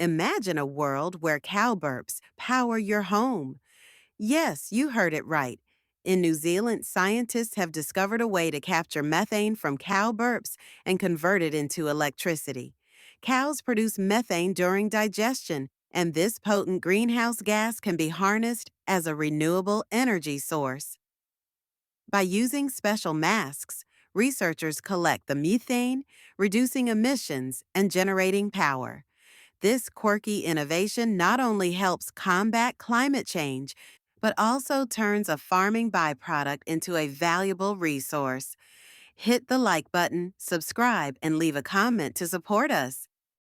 Imagine a world where cow burps power your home. Yes, you heard it right. In New Zealand, scientists have discovered a way to capture methane from cow burps and convert it into electricity. Cows produce methane during digestion, and this potent greenhouse gas can be harnessed as a renewable energy source. By using special masks, researchers collect the methane, reducing emissions and generating power. This quirky innovation not only helps combat climate change, but also turns a farming byproduct into a valuable resource. Hit the like button, subscribe, and leave a comment to support us.